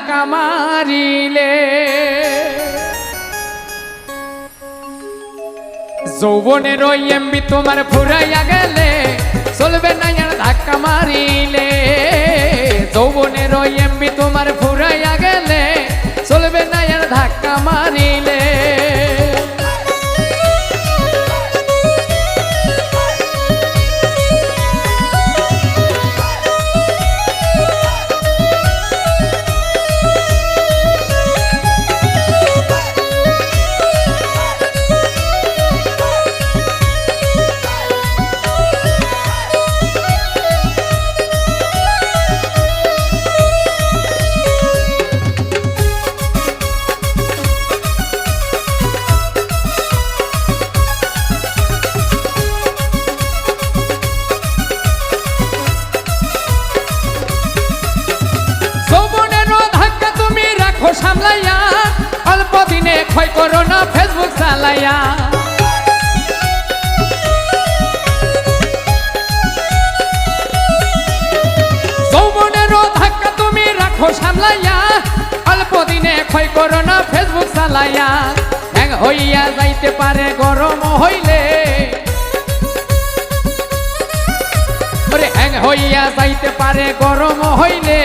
ধাক্কা মারিলে যৌবনের ওই এমবি তোমার ফুরাইয়া গেলে চলবে না আর ধাক্কা মারিলে যৌবনের ওই এমবি তোমার ফুরাইয়া গেলে চলবে না আর ধাক্কা মারিলে সামলাইয়া অল্প দিনে ক্ষয় করো না ফেসবুক চালাইয়া যৌবনেরও ধাক্কা তুমি রাখো সামলাইয়া অল্প দিনে ক্ষয় করো না ফেসবুক চালাইয়া হ্যাং হইয়া যাইতে পারে গরম হইলে হইয়া যাইতে পারে গরম হইলে